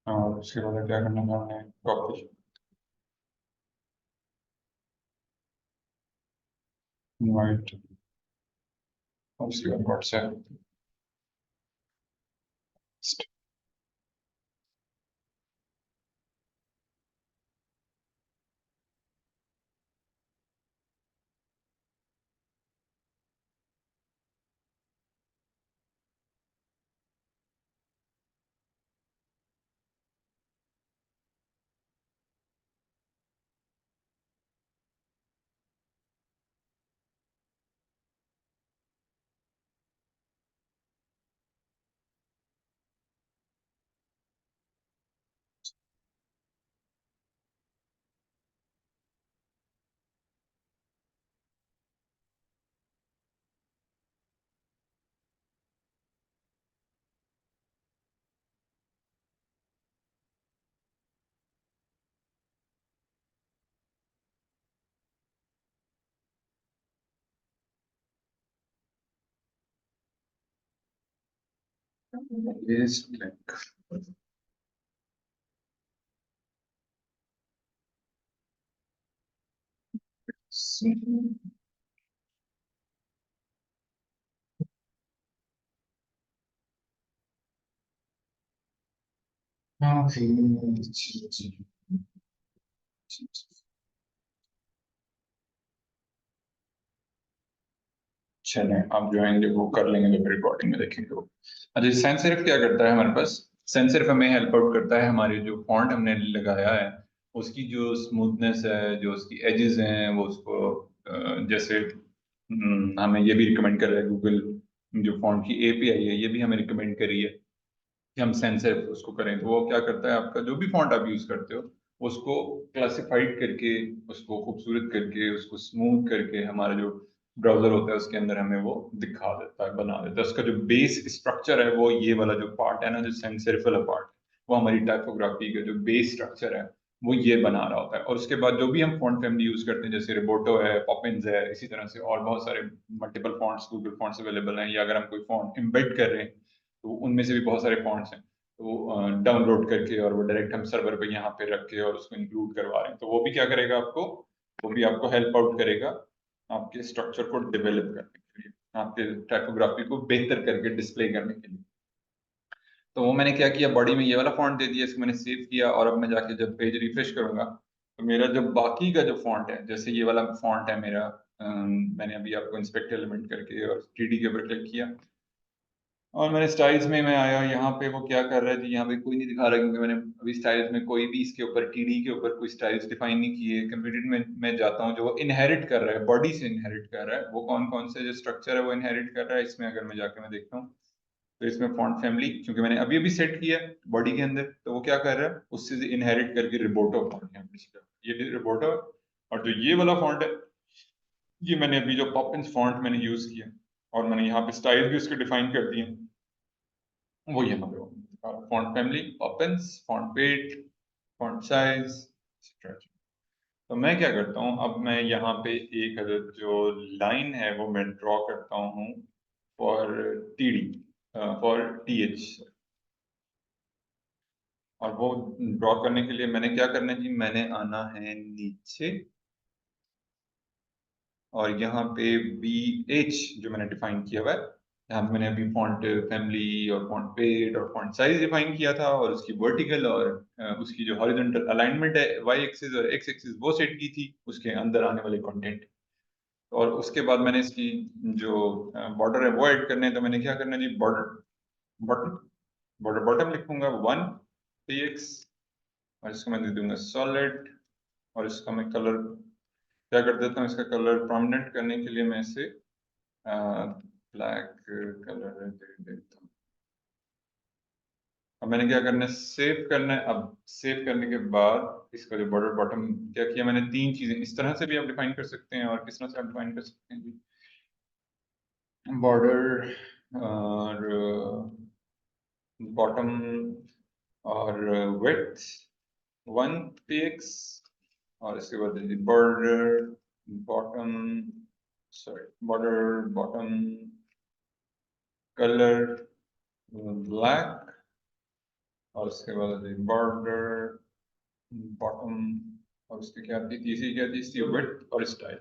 और उसके बाद क्या करना था हमने कॉपी इनवाइट और उसके बाद व्हाट्सएप। Is blank. हाँ चलें, आप जो आएंगे वो कर लेंगे तो फिर रिकॉर्डिंग में देखेंगे वो। अच्छा, सेंस सिर्फ क्या करता है हमारे पास? सेंस सिर्फ हमें हेल्प आउट करता है हमारे जो फॉन्ट हमने लगाया है उसकी जो स्मूथनेस है, जो उसकी एजेस हैं वो उसको जैसे हमें ये भी रिकमेंड कर रहा है गूगल, जो फॉन्ट की एपीआई है ये भी हमें रिकमेंड करी है कि हम सेंस सिर्फ उसको करें। तो वो क्या करता है, आपका जो भी फॉन्ट आप यूज करते हो उसको क्लासिफाइड करके, उसको खूबसूरत करके, उसको स्मूथ करके हमारा जो ब्राउजर होता है उसके अंदर हमें वो दिखा देता है, बना देता है। उसका जो बेस स्ट्रक्चर है वो ये वाला जो पार्ट है ना, जो सेंस सिर्फ वाला पार्ट, वो हमारी टाइपोग्राफी का जो बेस स्ट्रक्चर है वो ये बना रहा होता है। और उसके बाद जो भी हम फॉन्ट फैमिली यूज करते हैं जैसे रिबोटो है, पॉपिंस है, इसी तरह से और बहुत सारे multiple fonts Google fonts available हैं, या अगर हम कोई फॉन्ट इम्बेड कर रहे हैं तो उनमें से भी बहुत सारे फॉन्ट्स हैं, तो डाउनलोड करके और वो डायरेक्ट हम सर्वर पे यहाँ पे रख के और उसको इंक्लूड करवा रहे हैं, तो वो भी क्या करेगा आपको, वो भी आपको हेल्प आउट करेगा आपके स्ट्रक्चर को डेवलप करने के लिए, आपके टाइपोग्राफी को बेहतर करके डिस्प्ले करने के लिए। तो वो मैंने क्या किया, बॉडी में ये वाला फॉन्ट दे दिया, इसको मैंने सेव किया, और अब मैं जाके जब पेज रिफ्रेश करूंगा तो मेरा जो बाकी का जो फॉन्ट है, जैसे ये वाला फॉन्ट है मेरा, मैंने अभी आपको इंस्पेक्ट एलिमेंट करके और टीडी के ऊपर क्लिक किया और मैंने स्टाइल्स में मैं आया यहाँ पे, वो क्या कर रहा है जी, यहाँ पे कोई नहीं दिखा रहा क्योंकि मैंने अभी स्टाइल्स में कोई भी इसके ऊपर टीडी के ऊपर कोई स्टाइल्स डिफाइन नहीं किए। कंप्यूटर में मैं जाता हूँ, जो वो इनहेरिट कर रहा है बॉडी से इनहेरिट कर रहा है, वो कौन कौन से जो स्ट्रक्चर है वो इनहेरिट कर रहा है इसमें, अगर मैं जाके मैं देखता हूँ तो इसमें फॉन्ट फैमिली क्योंकि मैंने अभी अभी सेट किया बॉडी के अंदर, तो वो क्या कर रहा है उससे इनहेरिट करके रिबोटो फॉन्ट फैमिली, ये रिबोटो। और जो ये वाला फॉन्ट है ये मैंने अभी जो पॉपिंस फॉन्ट मैंने यूज किया और मैंने यहाँ पे स्टाइल भी उसके डिफाइन कर दिए, वो यहाँ पे font family, Poppins, font weight, font size, तो मैं क्या करता हूँ, अब मैं यहाँ पे एक जो लाइन है वो मैं ड्रॉ करता हूँ फॉर टीडी, फॉर टीएच। और वो ड्रॉ करने के लिए मैंने क्या करना है जी, मैंने आना है नीचे और यहाँ पे बी एच जो मैंने डिफाइन किया हुआ है, यहाँ पे मैंने अभी फॉन्ट फैमिली और फॉन्ट वेट और फॉन्ट साइज डिफाइन किया था, और उसकी वर्टिकल और उसकी जो हॉरिजॉन्टल अलाइनमेंट है वाई एक्सिस और एक्स एक्सिस वो सेट की थी उसके अंदर आने वाले कंटेंट। और उसके बाद मैंने इसकी जो बॉर्डर है वो ऐड करने हैं, तो मैंने क्या करना है जी, बॉर्डर बॉटम, बॉर्डर बॉटम लिखूंगा 1 px, और इसको मैं दे दूंगा सॉलिड, और इसका मैं कलर क्या कर देता हूँ, इसका कलर प्रोमिनेंट करने के लिए मैं इसे ब्लैक कलर दे देता हूँ। अब मैंने क्या करना है, सेव करना है। अब सेव करने के बाद इसका जो बॉर्डर बॉटम क्या किया मैंने, तीन चीजें इस तरह से भी आप डिफाइन कर सकते हैं और किस तरह से आप डिफाइन कर सकते हैं जी, बॉर्डर और बॉटम और विड्थ 1 px, और इसके बाद border bottom, sorry border bottom colour black, और उसके बाद बॉर्डर बॉटम, और उसकी क्या थी तीसरी, क्या थी इसकी विड्थ, और स्टाइल।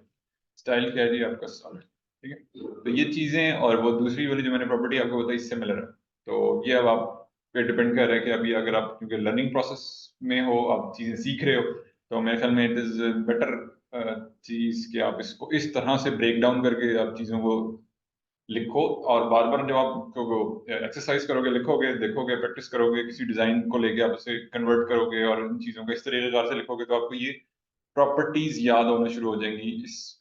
स्टाइल क्या है जी आपका सॉलिड। ठीक है, तो ये चीजें, और वो दूसरी वाली जो मैंने प्रॉपर्टी आपको बताई सिमिलर है। तो ये अब आप पे डिपेंड कर रहा है कि अभी अगर आप क्योंकि लर्निंग प्रोसेस में हो, आप चीजें सीख रहे हो, तो मेरे ख्याल में इट इज बेटर चीज कि आप इसको इस तरह से ब्रेक डाउन करके आप चीजों को लिखो, और बार बार जब आप एक्सरसाइज करोगे, लिखोगे, देखोगे, प्रैक्टिस करोगे, किसी डिजाइन को लेके आप उसे कन्वर्ट करोगे और इन चीजों को इस तरीके से लिखोगे, तो आपको ये प्रॉपर्टीज याद होना शुरू हो जाएंगी।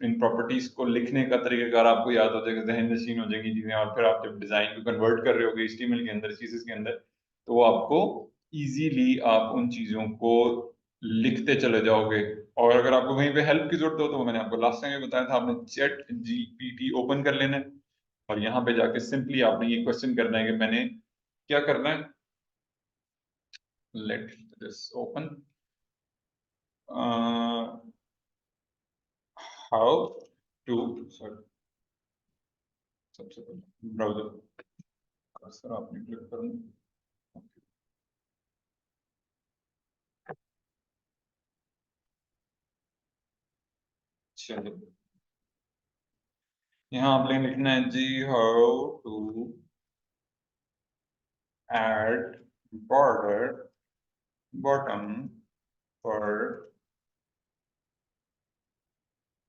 इन प्रॉपर्टीज को लिखने का तरीकाकार आपको याद हो जाएगा, जहन नशीन हो जाएंगी चीजें, और फिर आप जब डिजाइन को कन्वर्ट कर रहे होगे एचटीएमएल के अंदर, सीएसएस के अंदर, तो वो आपको इजीली आप उन चीजों को लिखते चले जाओगे। और अगर आपको कहीं पे हेल्प की जरूरत हो, तो मैंने आपको लास्ट टाइम बताया था, आपने चैट जीपीटी ओपन कर लेना है, और यहाँ पे जाके सिंपली आपने ये क्वेश्चन करना है कि मैंने क्या करना है। Let this open, how to, sorry, सबसे पहले ब्राउजर कर्सर आपने क्लिक करना। चलिए, यहाँ आपने लिखना है जी, how to add border bottom for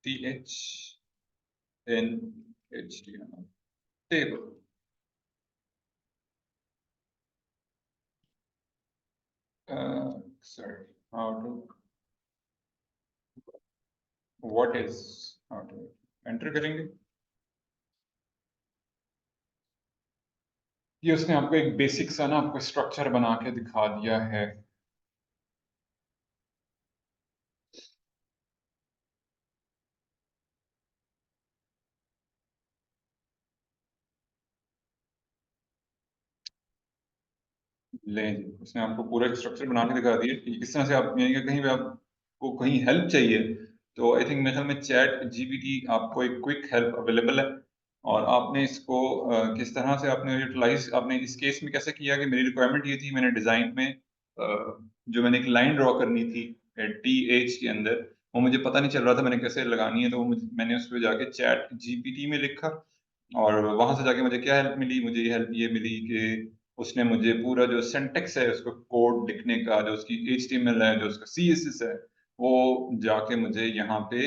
th in HTML table. Sorry, how to, what is, how to enter करेंगे। ये उसने आपको एक बेसिक सा ना आपको स्ट्रक्चर बना के दिखा दिया है। ले जी, उसने आपको पूरा स्ट्रक्चर बना के दिखा दिया कि इस तरह से आप, यानी कि कहीं पे आपको कहीं हेल्प चाहिए, तो आई थिंक मेरे ख्याल में चैट जीपीटी आपको एक क्विक हेल्प अवेलेबल है। और आपने इसको किस तरह से आपने यूटिलाइज, आपने इस केस में कैसे किया कि मेरी रिक्वायरमेंट ये थी, मैंने डिजाइन में जो मैंने एक लाइन ड्रॉ करनी थी टी एच के अंदर, वो मुझे पता नहीं चल रहा था मैंने कैसे लगानी है, तो मैंने उस पर जाके चैट जीपीटी में लिखा, और वहां से जाके मुझे क्या हेल्प मिली, मुझे ये हेल्प ये मिली कि उसने मुझे पूरा जो सिंटेक्स है उसको कोड लिखने का, जो उसकी HTML है, जो उसका CSS है, वो जाके मुझे यहाँ पे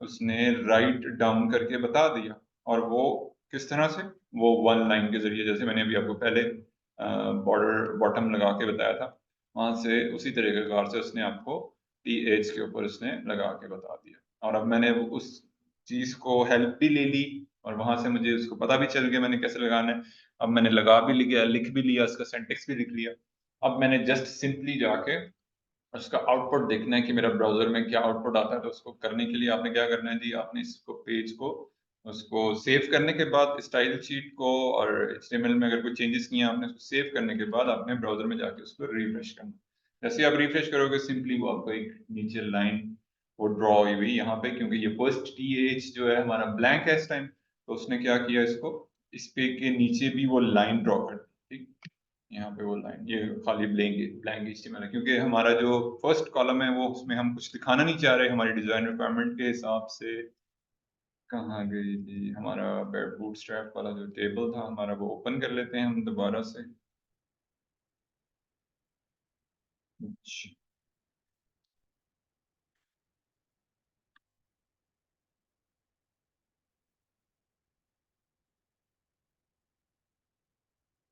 उसने राइट डाउन करके बता दिया। और वो किस तरह से, वो वन लाइन के जरिए, जैसे मैंने अभी आपको पहले बॉर्डर बॉटम लगा के बताया था, वहां से उसी तरीके कार से उसने आपको TH के ऊपर उसने लगा के बता दिया। और अब मैंने उस चीज को हेल्प भी ले ली, और वहां से मुझे उसको पता भी चल गया मैंने कैसे लगाना है। अब मैंने लगा भी लिया, लिख भी लिया, उसका सिंटेक्स भी लिख लिया। अब मैंने जस्ट सिंपली जाके उसका आउटपुट देखना है कि मेरा ब्राउजर में क्या आउटपुट आता है। तो उसको करने के लिए आपने क्या करना है जी, आपने इसको पेज को, उसको सेव करने के बाद स्टाइल शीट को, और HTML में अगर कोई चेंजेस किए हैं आपने, उसको सेव करने के बाद आपने ब्राउजर में जाके उसको रिफ्रेश करना। जैसे आप रिफ्रेश करोगे, सिंपली वो आपको एक नीचे लाइन वो ड्रॉ हुई हुई यहाँ पे, क्योंकि ये फर्स्ट TH जो है हमारा ब्लैंक है इस टाइम, तो उसने क्या किया, इसको इस पे के नीचे भी वो लाइन ड्रॉ कर दी। ठीक, यहाँ पे वो लाइन, ये खाली ब्लैंक ब्लैंक HTML है, क्योंकि हमारा जो फर्स्ट कॉलम है वो, उसमें हम कुछ दिखाना नहीं चाह रहे हमारी डिजाइन रिक्वायरमेंट के हिसाब से। कहाँ गई थी हमारा बूटस्ट्रैप वाला जो टेबल था हमारा, वो ओपन कर लेते हैं हम दोबारा से।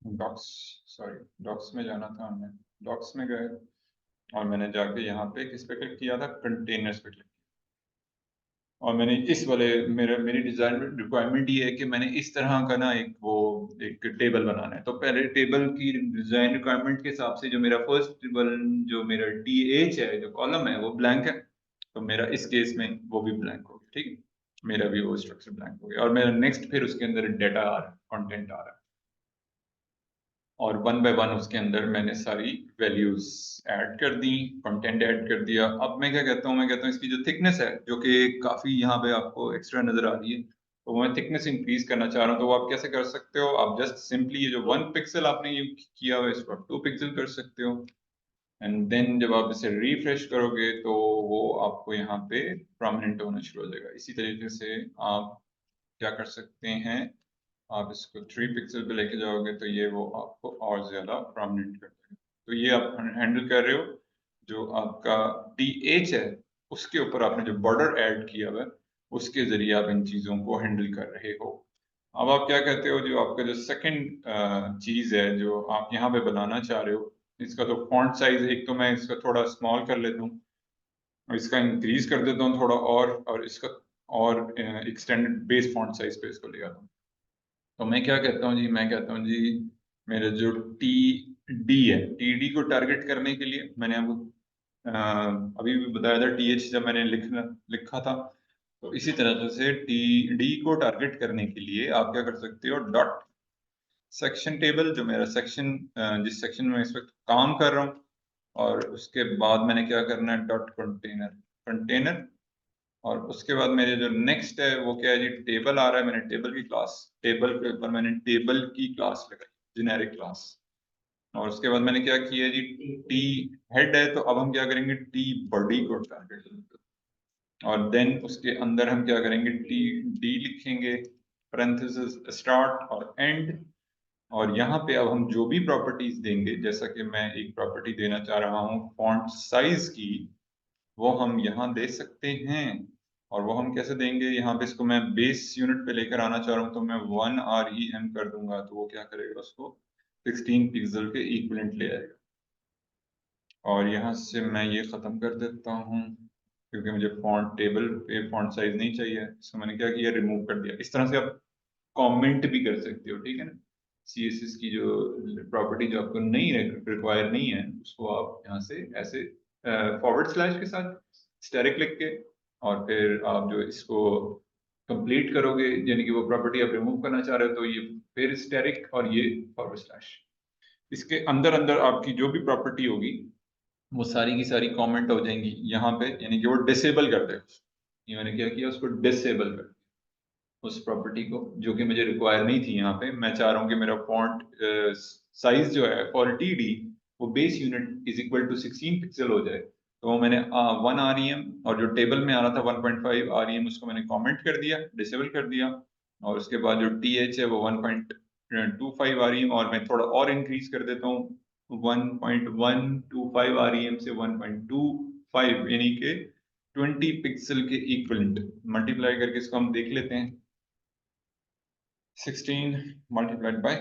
डॉक्स, सॉरी, डॉक्स में जाना था हमने, डॉक्स में गए, और मैंने जाके यहाँ पे किस पे क्लिक किया था, कंटेनर्स पे क्लिक। और मैंने इस वाले, मेरी डिजाइन रिक्वायरमेंट ये है कि मैंने इस तरह का ना एक वो एक टेबल बनाना है। तो पहले टेबल की डिजाइन रिक्वायरमेंट के हिसाब से जो मेरा फर्स्ट टेबल, जो मेरा TH है, जो कॉलम है, वो ब्लैंक है, तो मेरा इस केस में वो भी ब्लैंक हो गया। ठीक है, मेरा भी वो स्ट्रक्चर ब्लैंक हो गया, और मेरा नेक्स्ट फिर उसके अंदर डेटा आ रहा है, कंटेंट आ रहा है, और वन बाय वन उसके अंदर मैंने सारी वैल्यूज ऐड कर दी, कंटेंट ऐड कर दिया। अब मैं क्या कहता हूँ, मैं कहता हूँ इसकी जो थिकनेस है, जो कि काफी यहाँ पे आपको एक्स्ट्रा नजर आ रही है, तो मैं थिकनेस इंक्रीज करना चाह रहा हूँ, तो वो आप कैसे कर सकते हो? आप जस्ट सिंपली ये जो 1 पिक्सल आपने ये किया हुआ है इसको आप 2 पिक्सल कर सकते हो, एंड देन जब आप इसे रिफ्रेश करोगे तो वो आपको यहाँ पे प्रोमिनेंट होना शुरू हो जाएगा। इसी तरीके से आप क्या कर सकते हैं, आप इसको 3 पिक्सल पे लेके जाओगे तो ये वो आपको और ज्यादा प्रोमिनेंट कर देगा। तो ये आप हैंडल कर रहे हो, जो आपका TH है उसके ऊपर आपने जो बॉर्डर ऐड किया हुआ है उसके जरिए आप इन चीजों को हैंडल कर रहे हो। अब आप क्या कहते हो, जो आपका जो सेकंड चीज है जो आप यहाँ पे बनाना चाह रहे हो, इसका तो फॉन्ट साइज एक तो मैं इसका थोड़ा स्मॉल कर लेता हूँ और इसका इंक्रीज कर देता हूँ थोड़ा और इसका और एक्सटेंडेड बेस फॉन्ट साइज पे इसको ले आता हूँ। तो मैं क्या कहता हूँ जी, मैं कहता हूँ जी मेरे जो TD है, TD को टारगेट करने के लिए मैंने आपको अभी भी बताया था TH जब मैंने लिखा था, तो इसी तरह से TD को टारगेट करने के लिए आप क्या कर सकते हो, डॉट सेक्शन टेबल, जो मेरा सेक्शन जिस सेक्शन में इस वक्त काम कर रहा हूँ, और उसके बाद मैंने क्या करना है, डॉट कंटेनर, कंटेनर, और उसके बाद मेरे जो नेक्स्ट है वो क्या है जी, टेबल आ रहा है, मैंने टेबल की क्लास, टेबल के ऊपर मैंने टेबल की क्लास लगाई, जेनेरिक क्लास। और उसके बाद मैंने क्या किया जी, टी हेड है, तो अब हम क्या करेंगे, टी बॉडी को टारगेट करेंगे, और देन उसके अंदर हम क्या करेंगे, TD लिखेंगे, पैरेंथेसिस स्टार्ट और एंड। और यहाँ पे अब हम जो भी प्रॉपर्टीज देंगे, जैसा कि मैं एक प्रॉपर्टी देना चाह रहा हूँ फॉन्ट साइज की, वो हम यहाँ दे सकते हैं। और वो हम कैसे देंगे, यहाँ पे इसको मैं बेस यूनिट पे लेकर आना चाह रहा हूँ, तो मैं 1 REM कर दूंगा, तो वो क्या करेगा, उसको 16 पिक्सल के इक्विवेलेंट ले आएगा। और यहाँ से मैं ये खत्म कर देता हूँ, क्योंकि मुझे फॉन्ट टेबल पे फॉन्ट साइज नहीं चाहिए, इसको मैंने क्या किया, रिमूव कर दिया। इस तरह से आप कमेंट भी कर सकते हो, ठीक है ना। CSS की जो प्रॉपर्टी जो आपको नहीं रिक्वायर नहीं है, उसको आप यहाँ से ऐसे फॉरवर्ड स्लैश के साथ स्टैटिक लिख के, और फिर आप जो इसको कंप्लीट करोगे, यानी कि वो प्रॉपर्टी आप रिमूव करना चाह रहे हो, तो ये फिर स्टैटिक और ये फॉरवर्ड स्लैश, इसके अंदर अंदर आपकी जो भी प्रॉपर्टी होगी वो सारी की सारी कमेंट हो जाएंगी यहाँ पे, यानी कि वो डिसेबल कर देगा। ये मैंने क्या किया, उसको डिसेबल कर दिया, उस प्रॉपर्टी को, जो कि मुझे रिक्वायर नहीं थी। यहाँ पे मैं चाह रहा हूँ कि मेरा फॉन्ट साइज जो है फॉर TD वो base unit is equal to 16 pixel हो जाए। तो वो मैंने 1 REM, और जो टेबल में आ रहा था 1.5 REM, उसको मैंने कमेंट कर दिया, डिसेबल कर दिया। और उसके बाद जो TH है वो 1.25 REM, और मैं थोड़ा और इंक्रीज कर देता हूँ 1.125 REM से 1.25, यानी कि 20 पिक्सल के इक्वलेंट। मल्टीप्लाई करके इसको हम देख लेते हैं, 16 multiplied by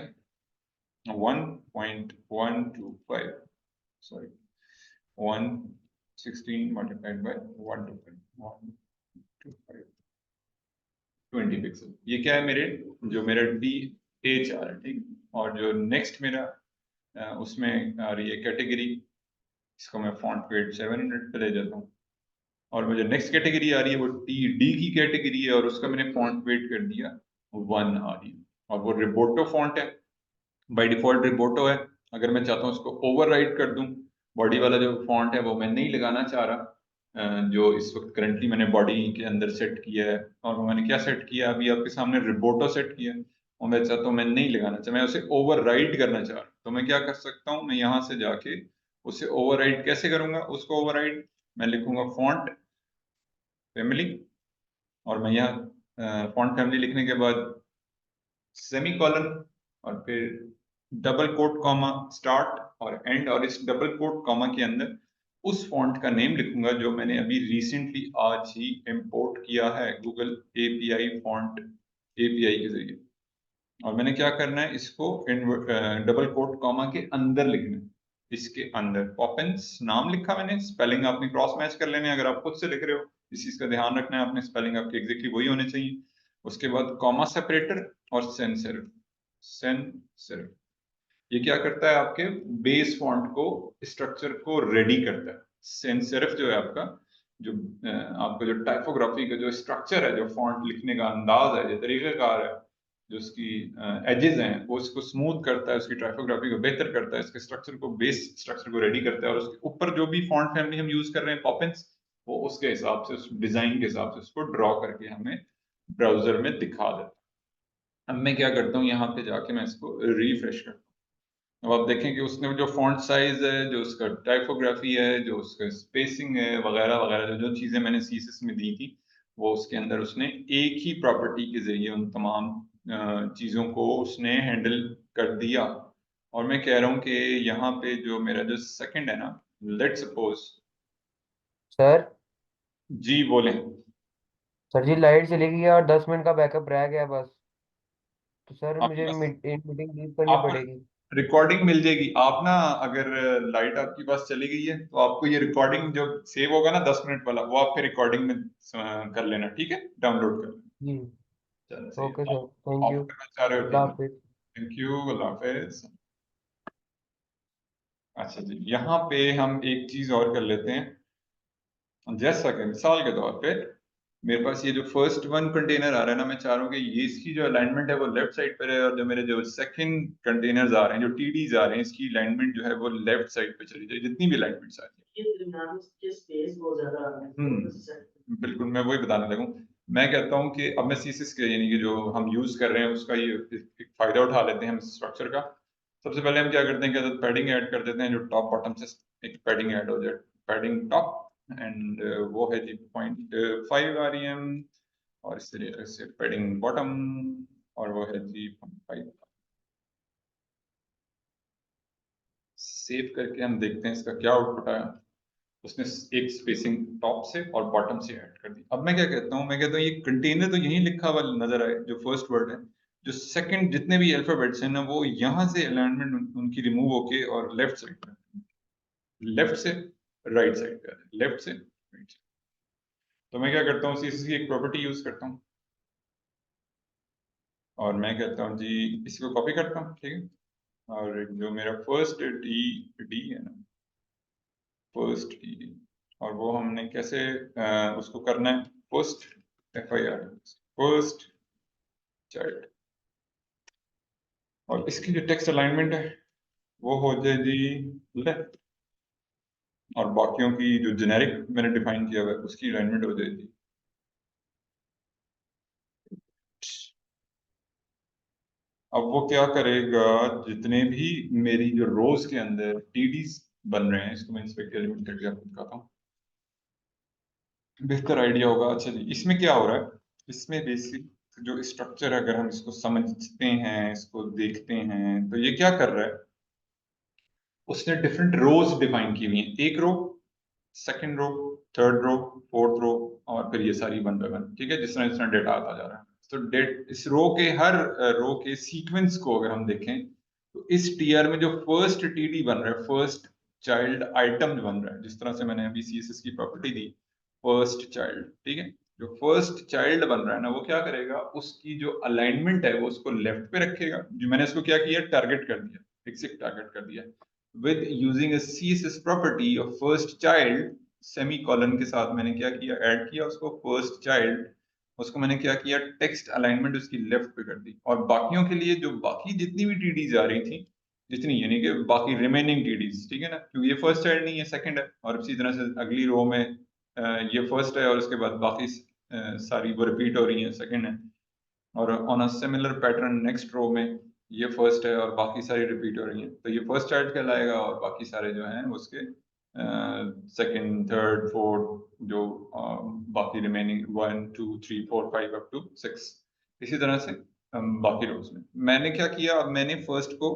1.125, sorry, 116 multiplied by 125, 20 pixel. ये क्या है, मेरे जो मेरा DH आ रहा है, ठीक। और जो नेक्स्ट मेरा उसमें आ रही है कैटेगरी, इसको मैं फॉन्ट वेट 700 पे ले जाता हूँ। और मुझे नेक्स्ट कैटेगरी आ रही है वो TD की कैटेगरी है, और उसका मैंने फॉन्ट वेट कर दिया 1 आ रही है। और वो रिबोटो फॉन्ट है, बाय डिफॉल्ट रिबोटो है। अगर मैं चाहता हूँ उसको ओवरराइड कर दूं, बॉडी वाला जो फॉन्ट है वो मैं नहीं लगाना चाह रहा, जो इस वक्त करंटली मैंने बॉडी के अंदर सेट किया है, और वो मैंने क्या सेट किया अभी आपके सामने, रिबोटो सेट किया है, और मैं चाहता हूँ, मैं नहीं लगाना चाहता, मैं उसे ओवरराइड करना चाह रहा हूँ। तो मैं क्या कर सकता हूँ, मैं यहाँ से जाके उसे ओवरराइड कैसे करूंगा, उसको ओवरराइड मैं लिखूंगा फॉन्ट फैमिली, और मैं यहाँ फॉन्ट फैमिली लिखने के बाद सेमी कॉलन, और फिर डबल कोट कॉमा स्टार्ट और एंड, और इस डबल कोट कॉमा के अंदर उस फॉन्ट का नेम लिखूंगा जो मैंने अभी रिसेंटली आज ही इंपोर्ट किया है गूगल API फॉन्ट API के जरिए। और मैंने क्या करना है, इसको डबल कोट कॉमा के अंदर लिखना है, इसके अंदर पॉपिंस नाम लिखा मैंने, स्पेलिंग आपने क्रॉस मैच कर लेने, अगर आप खुद से लिख रहे हो इस चीज का ध्यान रखना है, आपने स्पेलिंग आपके एग्जैक्टली वही होने चाहिए। उसके बाद कॉमा सेपरेटर और सेन सेरिफ, ये क्या करता है, आपके बेस फॉन्ट को, स्ट्रक्चर को रेडी करता है। सेन सेरिफ जो है आपका, जो आपका जो टाइपोग्राफी का जो स्ट्रक्चर है, जो फॉन्ट लिखने का अंदाज है, जो तरीकाकार है, जो उसकी एजेस हैं, वो इसको स्मूथ करता है, उसकी टाइपोग्राफी को बेहतर करता है, इसके स्ट्रक्चर को, बेस स्ट्रक्चर को रेडी करता है। और उसके ऊपर जो भी फॉन्ट फैमिली हम यूज कर रहे हैं पॉपिंस, वो उसके हिसाब से, उस डिजाइन के हिसाब से उसको ड्रॉ करके हमें ब्राउजर में दिखा देता है। अब मैं क्या करता हूँ, यहाँ पे जाके मैं इसको रिफ्रेश करता हूँ। अब आप देखें कि उसने जो फॉन्ट साइज है, जो उसका टाइपोग्राफी है, जो उसका स्पेसिंग है, वगैरह वगैरह, जो जो चीज़ें मैंने सीएसएस में दी थी, वो उसके अंदर उसने एक ही प्रॉपर्टी के जरिए उन तमाम चीज़ों को उसने हैंडल कर दिया। और मैं कह रहा हूँ कि यहाँ पे जो मेरा जो सेकंड है ना, लेट सपोज। सर। जी बोलें। सर जी लाइट चली गई है और 10 मिनट का बैकअप रह गया बस। तो सर आपके मुझे पास मीटिंग लीव करनी आपको पड़ेगी। रिकॉर्डिंग मिल जाएगी। आप ना, अगर लाइट आपके पास चली गई है तो आपको ये रिकॉर्डिंग जो सेव होगा ना 10 मिनट वाला, वो आप फिर रिकॉर्डिंग में कर लेना, ठीक है, डाउनलोड कर लेना। जी। चलो सही है। ओके आप सर, थैंक आप यू। करना चाह रहे हो, अल्लाह ठीक है। हाफिज। थैंक यू, अल्लाह हाफिज। अच्छा जी, यहाँ पे हम एक चीज और कर लेते हैं। जैसा कि मिसाल के तौर पे मेरे पास ये जो फर्स्ट वन कंटेनर आ रहा है ना, मैं चाह रहा हूँ कि ये इसकी जो अलाइनमेंट है वो लेफ्ट साइड पर है, और जो मेरे जो सेकंड कंटेनर्स आ रहे हैं, जो टीडीज आ रहे हैं, इसकी अलाइनमेंट जो है वो लेफ्ट साइड पे चली जाए, जितनी भी अलाइनमेंट्स आ रही है। बिल्कुल, मैं वही बताने लगा हूँ। मैं कहता हूँ कि अब मैं सीसीएस के, यानी कि जो हम यूज कर रहे हैं, उसका ये एक फायदा उठा लेते हैं हम स्ट्रक्चर का। सबसे पहले हम क्या करते हैं कि पैडिंग ऐड कर देते हैं, जो टॉप बॉटम से एक पैडिंग ऐड हो जाए। पैडिंग टॉप एंड वो है जी 0.5 REM, और इस तरीके से पैडिंग बॉटम, और वो है जी 0.5। सेव करके हम देखते हैं इसका क्या आउटपुट आया। उसने एक स्पेसिंग टॉप से और बॉटम से ऐड कर दी। अब मैं क्या कहता हूँ, मैं कहता हूँ ये कंटेनर तो यही लिखा हुआ नजर आए, जो फर्स्ट वर्ड है। जो सेकंड जितने भी अल्फाबेट्स हैं ना, वो यहाँ से अलाइनमेंट उनकी रिमूव होके और लेफ्ट साइड पे, लेफ्ट से राइट साइड पे, लेफ्ट से राइट। तो मैं क्या करता हूँ, सीएसएस की एक प्रॉपर्टी यूज करता हूँ, और मैं कहता हूँ जी इसको कॉपी करता हूँ, ठीक है। और जो मेरा फर्स्ट डी डी है ना, फर्स्ट डी, और वो हमने कैसे उसको करना है, फर्स्ट FIR, फर्स्ट चाइल्ड। और इसकी जो टेक्स्ट अलाइनमेंट है वो हो जाए जी लेफ्ट, और बाकियों की जो जेनेरिक मैंने डिफाइन किया हुआ है उसकी अलाइनमेंट हो जाएगी। अब वो क्या करेगा, जितने भी मेरी जो रोज के अंदर टीडीज बन रहे हैं, इसको मैं इंस्पेक्ट एलिमेंट करके आपको दिखाता हूँ, बेहतर आइडिया होगा। अच्छा जी, इसमें क्या हो रहा है, इसमें बेसिक जो स्ट्रक्चर, अगर हम इसको समझते हैं, इसको देखते हैं, तो ये क्या कर रहा है, उसने डिफरेंट रोज डिफाइन की हुई हैं। एक row, second row, third row, fourth row, और फिर ये सारी वन बाय वन, ठीक है, जिस तरह डेटा आता जा रहा है। तो डेट इस रो के हर रो के सीक्वेंस को अगर हम देखें, तो इस टीआर में जो फर्स्ट टीडी बन रहा है, फर्स्ट चाइल्ड आइटम बन रहा है, जिस तरह से मैंने अभी सीएसएस की प्रॉपर्टी दी, फर्स्ट चाइल्ड, ठीक है। जो फर्स्ट चाइल्ड बन रहा है ना, वो क्या करेगा, उसकी जो अलाइनमेंट है वो उसको लेफ्ट पे रखेगा। जो मैंने इसको क्या किया, टारगेट कर दिया, फिक्सिक टारगेट कर दिया, with using a CSS property of first child, semi colon के साथ मैंने क्या किया, ऐड किया उसको फर्स्ट चाइल्ड। उसको मैंने क्या किया, टेक्स्ट अलाइनमेंट उसकी लेफ्ट पे कर दी, और बाकियों के लिए जो बाकी जितनी भी टीडीज आ रही थी, जितनी यानी कि बाकी रिमेनिंग टीडीज, ठीक है ना, क्योंकि ये फर्स्ट चाइल्ड नहीं है, सेकंड है, और इसी तरह से अगली रो में ये फर्स्ट है, और उसके बाद बाकी सारी वो रिपीट हो रही है, सेकंड है। और on a similar pattern next row में ये फर्स्ट है और बाकी सारी रिपीट हो रही हैं, तो ये फर्स्ट चाइल्ड कहलाएगा, और बाकी सारे जो हैं उसके सेकंड, थर्ड, फोर्थ, जो बाकी रिमेनिंग 1 2 3 4 5 अप टू 6, इसी तरह से बाकी रोज में मैंने क्या किया, अब मैंने फर्स्ट को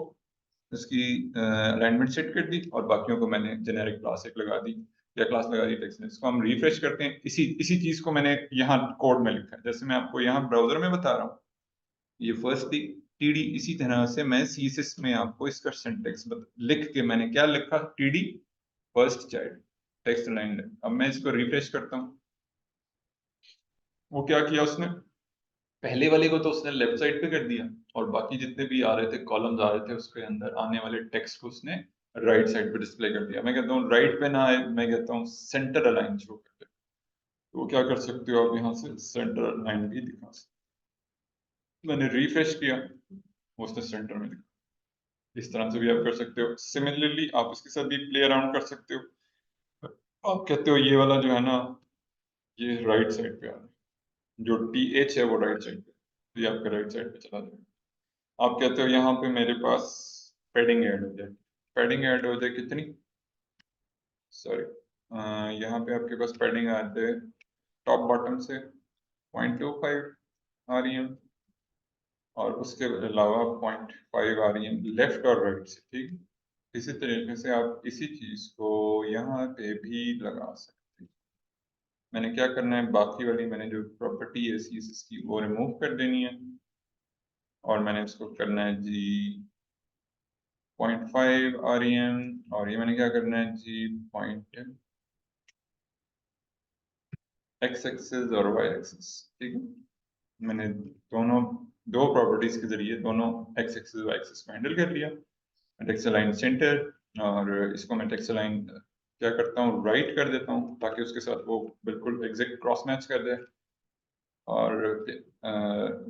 उसकी अलाइनमेंट सेट कर दी, और बाकियों को मैंने जेनेरिक क्लास एक लगा दी, या क्लास लगा दी टेक्स्ट में। इसको हम रिफ्रेश करते हैं, इसी इसी चीज को मैंने यहाँ कोड में लिखा है, जैसे मैं आपको यहाँ ब्राउजर में बता रहा हूँ, ये फर्स्ट टीडी, इसी तरह से मैं सीएसएस में आपको इसका सिंटेक्स लिख के, मैंने क्या लिखा, TD first child text line. अब मैं इसको रिफ्रेश करता हूँ, वो क्या किया उसने, पहले वाले को तो उसने लेफ्ट साइड पे कर दिया, और बाकी जितने भी आ रहे थे, कॉलम्स आ रहे थे, उसके अंदर आने वाले टेक्स्ट को उसने राइट साइड पे डिस्प्ले कर दिया। मैं कहता हूँ राइट पे ना आए, मैं कहता हूँ सेंटर अलाइन शो कर दे। तो क्या कर सकते हो आप, यहाँ से सेंटर अलाइन भी दिखा सकते। मैंने रिफ्रेश किया, उसने सेंटर में दिखा। इस तरह से भी आप कर सकते हो। सिमिलरली आप इसके साथ भी प्ले अराउंड कर सकते हो। आप कहते हो ये वाला जो है ना, ये राइट साइड पे आ रहा है, जो TH है वो राइट साइड पे, तो ये आपके राइट साइड पे चला जाएगा। आप कहते हो यहाँ पे मेरे पास पैडिंग ऐड हो जाए, पैडिंग ऐड हो जाए कितनी, सॉरी यहाँ पे आपके पास पैडिंग आ जाए टॉप बॉटम से 0.25 आ रही है, और उसके अलावा 0.5 आ रही है लेफ्ट और राइट से, ठीक है। इसी तरीके से आप इसी चीज को यहाँ पे भी लगा सकते हैं। मैंने क्या करना है, बाकी वाली मैंने जो प्रॉपर्टी है CSS की वो रिमूव कर देनी है, और मैंने इसको करना है जी 0.5 REM, और ये मैंने क्या करना है जी पॉइंट X एक्सिस और Y एक्सिस, ठीक है। मैंने दोनों दो प्रॉपर्टीज के जरिए दोनों X एक्सिस Y एक्सिस को हैंडल कर लिया। टेक्स्ट अलाइन सेंटर, और इसको मैं टेक्स्ट अलाइन क्या करता हूँ, राइट कर देता हूँ ताकि उसके साथ वो बिल्कुल एग्जैक्ट क्रॉस मैच कर दे, और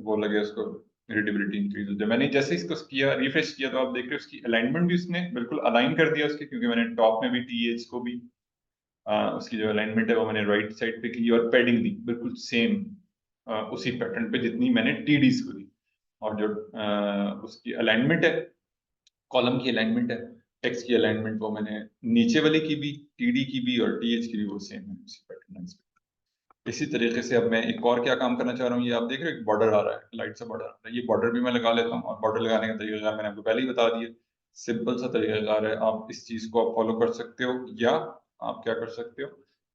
वो लगे उसको रीडेबिलिटी इंक्रीज हो जाए। मैंने जैसे इसको किया, रिफ्रेश किया, तो आप देख रहे हो उसकी अलाइनमेंट भी उसने बिल्कुल अलाइन कर दिया उसके, क्योंकि मैंने टॉप में भी TH को भी उसकी जो अलाइनमेंट है वो मैंने राइट साइड पे की, और पैडिंग दी बिल्कुल सेम उसी पैटर्न पे जितनी मैंने TDs को दी। और जो उसकी अलाइनमेंट है, कॉलम की अलाइनमेंट है, टेक्स्ट की अलाइनमेंट, वो मैंने नीचे वाले की भी, TD की भी और TH की भी वो सेम है उसी पैटर्न। इसी तरीके से अब मैं एक और क्या काम करना चाह रहा हूँ, ये आप देख रहे हो एक बॉर्डर आ रहा है, लाइट सा बॉर्डर आ रहा है, ये बॉर्डर भी मैं लगा लेता हूँ। और बॉर्डर लगाने का तरीका मैंने आपको पहले ही बता दिया, सिंपल सा तरीका है। आप इस चीज को आप फॉलो कर सकते हो, या आप क्या कर सकते हो,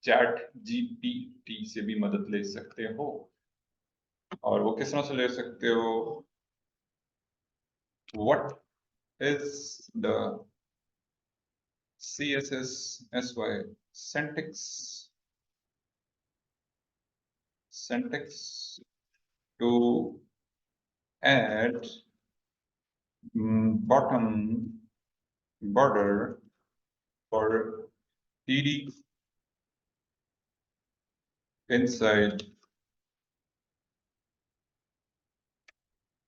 ChatGPT से भी मदद ले सकते हो। और वो किस तरह से ले सकते हो, what is the CSS syntax to add bottom border for TD inside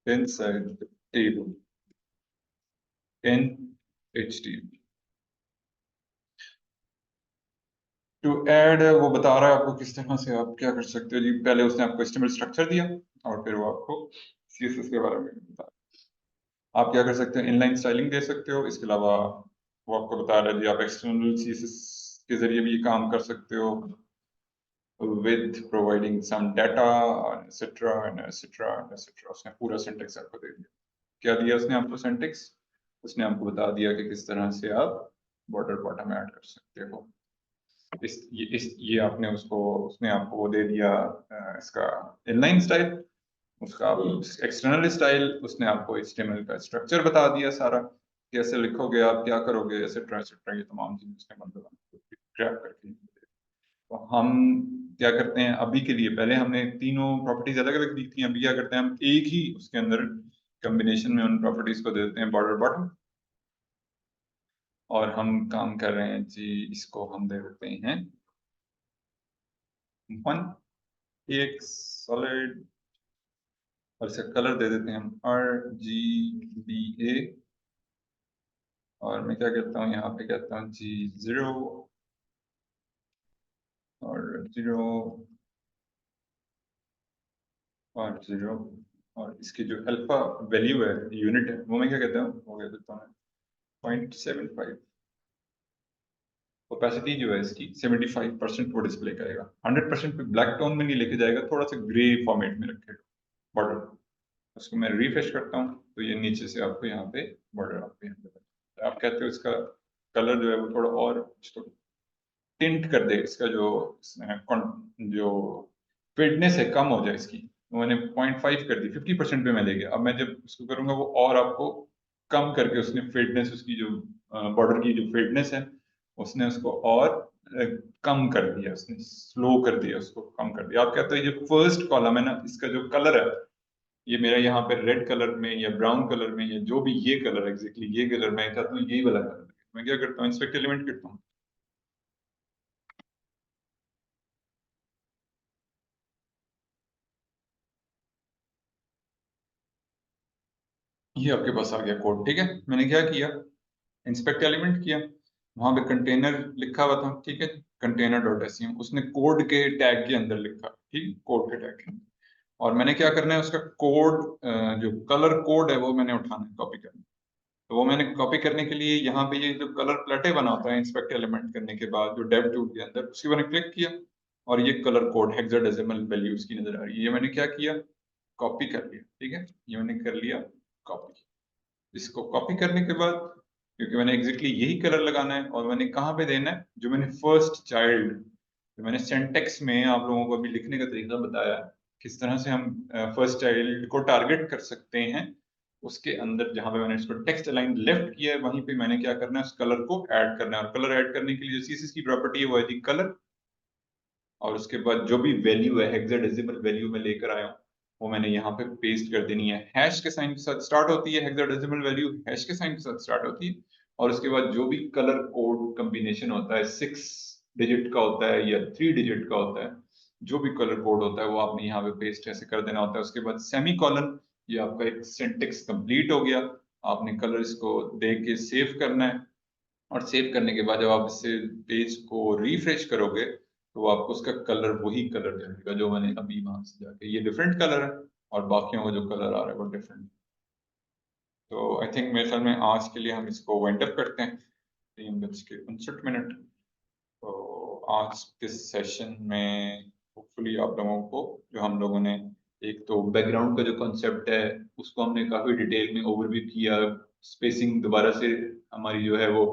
the table in HTML। To add वो बता रहा है आपको किस तरह से आप क्या कर सकते हो जी। पहले उसने आपको HTML स्ट्रक्चर दिया, और फिर वो आपको CSS के बारे में बता, आप क्या कर सकते हो, इनलाइन स्टाइलिंग दे सकते हो। इसके अलावा वो आपको बता रहा है जी, आप एक्सटर्नल CSS के जरिए भी ये काम कर सकते हो, with providing some data etc and etc and etc। उसने पूरा सिंटेक्स आपको दे दिया। क्या दिया उसने आपको सिंटेक्स, उसने आपको बता दिया कि किस तरह से आप बॉर्डर बॉटम ऐड कर सकते हो। ये आपने उसको, उसने आपको वो दे दिया इसका इनलाइन स्टाइल, उसका एक्सटर्नल स्टाइल, उसने आपको HTML का स्ट्रक्चर बता दिया सारा, कैसे लिखोगे आप, क्या करोगे, एसेट्रा एसेट्रा, ये तमाम चीजें उसने मतलब ग्रैब करके। तो हम क्या करते हैं अभी के लिए, पहले हमने तीनों प्रॉपर्टीज अलग अलग दी थी, अभी क्या करते हैं हम एक ही उसके अंदर कॉम्बिनेशन में उन प्रॉपर्टीज को दे देते हैं बॉर्डर बॉटम, और हम काम कर रहे हैं जी, इसको हम दे देते हैं 1 सॉलिड, और इसका कलर दे देते हैं हम RGBA, और मैं क्या कहता हूँ यहाँ पे कहता हूँ जी 0 और 0 और 0, और इसकी जो अल्फा वैल्यू है, यूनिट है, वो मैं क्या कहता हूँ, वो कह देता हूँ 0.75। ओपेसिटी जो है इसकी 75% वो डिस्प्ले करेगा, 100% पे ब्लैक टोन में नहीं लेके जाएगा, थोड़ा सा ग्रे फॉर्मेट में रखेगा बॉर्डर। उसको मैं रिफ्रेश करता हूँ तो ये नीचे से आपको यहाँ पे बॉर्डर आपको यहाँ पे, आप कहते हो इसका कलर जो है वो थोड़ा और इसको टिंट कर दे, इसका जो जो फिटनेस है कम हो जाए इसकी, तो मैंने 0.5 कर दी, 50% पे मैं ले गया। अब मैं जब इसको करूंगा वो और आपको कम करके, उसने फिटनेस, उसकी जो बॉर्डर की जो फिटनेस है उसने उसको और कम कर दिया, उसने स्लो कर दिया, उसको कम कर दिया। आप कहते हो ये फर्स्ट कॉलम है ना, इसका जो कलर है, ये मेरा यहाँ पे रेड कलर में या ब्राउन कलर में या जो भी ये कलर एग्जैक्टली ये कलर मैं चाहता हूँ यही वाला कलर, मैं क्या करता हूँ, इंस्पेक्ट एलिमेंट करता हूँ, ये आपके पास आ गया कोड, ठीक है। मैंने क्या किया, इंस्पेक्ट एलिमेंट किया, वहां पे कंटेनर लिखा हुआ था, ठीक है, कंटेनर डॉट SCM, उसने कोड के टैग के अंदर लिखा, ठीक, कोड के टैग के अंदर। और मैंने क्या करना है, उसका कोड, जो कलर कोड है वो मैंने उठाना है, कॉपी करना है। तो वो मैंने कॉपी करने के लिए यहाँ पे ये जो कलर प्लेटे बना होता है इंस्पेक्ट एलिमेंट करने के बाद जो डेव टूल के अंदर, उसके मैंने क्लिक किया और ये कलर कोड हेक्साडेसिमल वैल्यूज की नजर आ रही है। ये मैंने क्या किया, कॉपी कर लिया। ठीक है, ये मैंने कर लिया कॉपी। इसको कॉपी करने के बाद, क्योंकि मैंने एग्जैक्टली यही कलर लगाना है और मैंने कहाँ पे देना है, जो मैंने फर्स्ट चाइल्ड, जो मैंने सिंटेक्स में आप लोगों को अभी लिखने का तरीका बताया है, किस तरह से हम फर्स्ट चाइल्ड को टारगेट कर सकते हैं, उसके अंदर जहां पे मैंने इसको टेक्स्ट अलाइन लेफ्ट किया है, वहीं पे मैंने क्या करना है, उस कलर को ऐड करना है। और कलर ऐड करने के लिए जो सीएसएस की प्रॉपर्टी है वो है जी कलर, और उसके बाद जो भी वैल्यू है हेक्साडेसिमल वैल्यू में लेकर आया हूँ वो मैंने यहाँ पे पेस्ट कर देनी है। हैश के साइन के साथ स्टार्ट होती है, हेक्साडेसिमल वैल्यू हैश के साइन के साथ स्टार्ट होती है। और उसके बाद जो भी कलर कोड कॉम्बिनेशन होता है, 6 डिजिट का होता है या 3 डिजिट का होता है, जो भी कलर कोड होता है वो आपने यहाँ पे पेस्ट ऐसे कर देना होता है। उसके बाद सेमी कॉलन, ये आपका एक सिंटेक्स कंप्लीट हो गया। आपने कलर इसको दे के सेव करना है, और सेव करने के बाद जब आप इससे पेज को रिफ्रेश करोगे तो आपको उसका कलर वही कलर दिखेगा जो मैंने अभी वहां से जाके, ये डिफरेंट कलर है और बाकियों का जो कलर आ रहा है वो डिफरेंट। तो आई थिंक मेरे ख्याल में आज के लिए हम इसको वाइंड अप करते हैं, 3:59। तो आज के सेशन में होपफुली आप लोगों को, जो हम लोगों ने एक तो बैकग्राउंड का जो कॉन्सेप्ट है उसको हमने काफी डिटेल में ओवरव्यू किया, स्पेसिंग दोबारा से हमारी जो है वो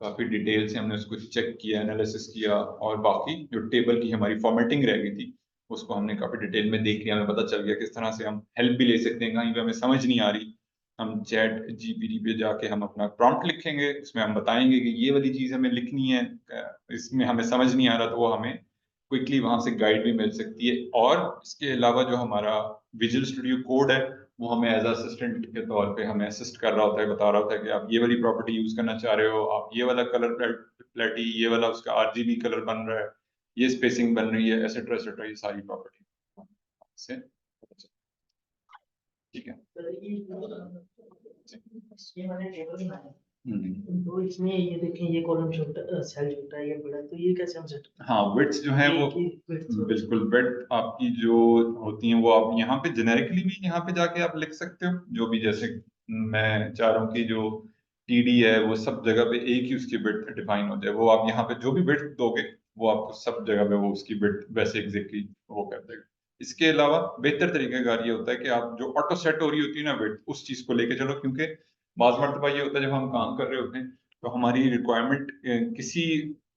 काफी डिटेल से हमने उसको चेक किया, एनालिसिस किया, और बाकी जो टेबल की हमारी फॉर्मेटिंग रह गई थी उसको हमने काफी डिटेल में देख लिया। हमें पता चल गया किस तरह से हम हेल्प भी ले सकते हैं, कहीं पे हमें समझ नहीं आ रही, हम चैट जीपीटी पे जाके हम अपना प्रॉम्प्ट लिखेंगे, उसमें हम बताएंगे कि ये वाली चीज हमें लिखनी है, इसमें हमें समझ नहीं आ रहा तो वो हमें क्विकली वहां से गाइड भी मिल सकती है। और इसके अलावा जो हमारा विजुअल स्टूडियो कोड है वो हमें एज असिस्टेंट के तौर पे हमें असिस्ट कर रहा होता है, बता रहा होता है कि आप ये वाली प्रॉपर्टी यूज करना चाह रहे हो, आप ये वाला कलर प्लेटी, ये वाला उसका आरजीबी कलर बन रहा है, ये स्पेसिंग बन रही है, एसेट्रा एसेट्रा, ये सारी प्रॉपर्टी से। ठीक है। ये मैंने टेबल बनाया हम्म। तो इसमें ये देखें, ये कॉलम छोटा, सेल छोटा है, ये बड़ा है, तो ये कैसे हम सेट हाँ, विड्थ जो है वो बिल्कुल, विड्थ आपकी जो होती है वो आप यहाँ पे जेनेरिकली भी यहाँ पे जाके आप लिख सकते हो, जो भी, जैसे मैं चाह रहा हूँ कि जो टीडी है वो सब जगह पे एक ही उसकी विड्थ डिफाइन हो जाए, वो आप यहाँ पे जो भी विड्थ दोगे वो आपको सब जगह पे वो उसकी विड्थ वैसे एग्जैक्टली वो कर देगा। इसके अलावा बेहतर तरीके का ये होता है कि आप जो ऑटो सेट हो रही होती है ना विड्थ, उस चीज को लेके चलो, क्योंकि बाज मर्तबा ये होता है जब हम काम कर रहे होते हैं तो हमारी रिक्वायरमेंट किसी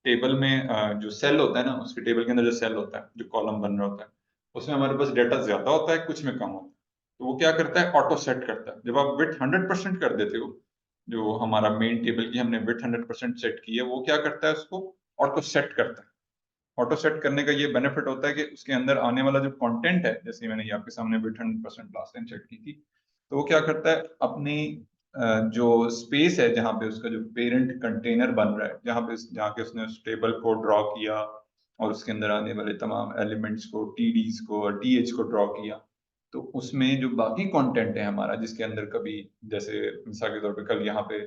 टेबल में, जो सेल होता है ना, उसके टेबल के अंदर जो सेल होता है, जो कॉलम बन रहा होता है, उसमें हमारे पास डेटा ज्यादा होता है, कुछ में कम होता है। तो वो क्या करता है, ऑटो सेट करता है। जब आप विड्थ 100% कर देते हो, जो हमारा मेन टेबल की हमने विड्थ 100% सेट की है, वो क्या करता है, उसको ऑटो सेट करता है। ऑटो सेट करने का ये बेनिफिट होता है कि उसके अंदर आने वाला जो कंटेंट है, जैसे मैंने ये आपके सामने विड्थ 100% लास्ट टाइम सेट की थी, तो वो क्या करता है, अपनी जो स्पेस है जहाँ पे उसका जो पेरेंट कंटेनर बन रहा है, जहाँ के उसने उस टेबल को ड्रॉ किया और उसके अंदर आने वाले तमाम एलिमेंट्स को, टीडीज को और टीएच को ड्रॉ किया, तो उसमें जो बाकी कंटेंट है हमारा, जिसके अंदर कभी, जैसे मिसाल के तौर पे कल यहाँ पे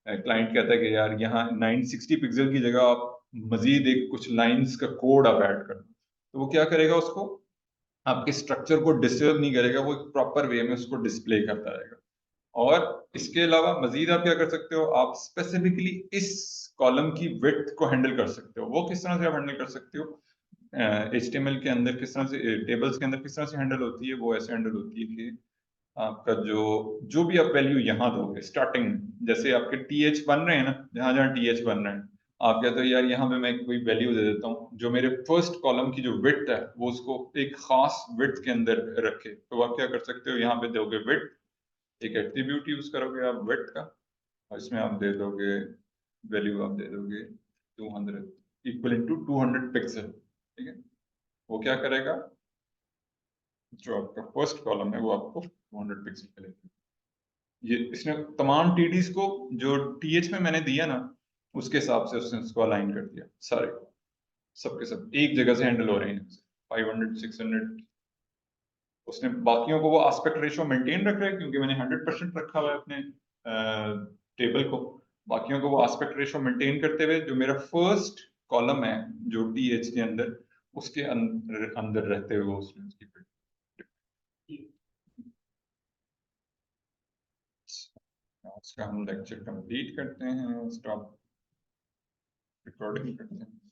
क्लाइंट कहता है कि यार यहाँ 960 पिक्सल की जगह आप मजीद एक कुछ लाइंस का कोड आप ऐड कर दो, तो वो क्या करेगा, उसको आपके स्ट्रक्चर को डिस्टर्ब नहीं करेगा, वो एक प्रॉपर वे में उसको डिस्प्ले करता रहेगा। और इसके अलावा मजीद आप क्या कर सकते हो, आप स्पेसिफिकली इस कॉलम की विड्थ को हैंडल कर सकते हो। वो किस तरह से आप हैंडल कर सकते हो, HTML के अंदर किस तरह से, टेबल्स के अंदर किस तरह से हैंडल होती है, वो ऐसे हैंडल होती है कि आपका जो जो भी आप वैल्यू यहाँ दोगे स्टार्टिंग, जैसे आपके टीएच बन रहे हैं ना, जहां जहां टीएच बन रहे हैं, आप कहते हो यार यहाँ पे मैं कोई वैल्यू दे देता हूँ जो मेरे फर्स्ट कॉलम की जो विड्थ है वो उसको एक खास विड्थ के अंदर रखे, तो आप क्या कर सकते हो, यहाँ पे दोगे विड्थ, एक एट्रीब्यूट यूज करोगे आप विड्थ का, और इसमें आप दे दोगे वैल्यू, आप दे दोगे 200 इक्वल टू 200 पिक्सल। ठीक है, वो क्या करेगा, जो आपका फर्स्ट कॉलम है वो आपको 200 पिक्सल मिलेगा। ये इसने तमाम टीडीज को जो टीएच में मैंने दिया ना, उसके हिसाब से उसने उसको अलाइन कर दिया, सारे सबके सब एक जगह से हैंडल हो रहे हैं, 500 600। उसने बाकियों को वो आस्पेक्ट रेशियो मेंटेन रख रहा है, क्योंकि मैंने 100% रखा हुआ है अपने टेबल को, बाकियों को वो आस्पेक्ट रेशियो मेंटेन करते हुए जो मेरा फर्स्ट कॉलम है जो टीएच के अंदर, उसके अंदर अंदर रहते हुए वो उसने उसकी आज का हम लेक्चर कंप्लीट करते हैं, स्टॉप रिकॉर्डिंग करते हैं।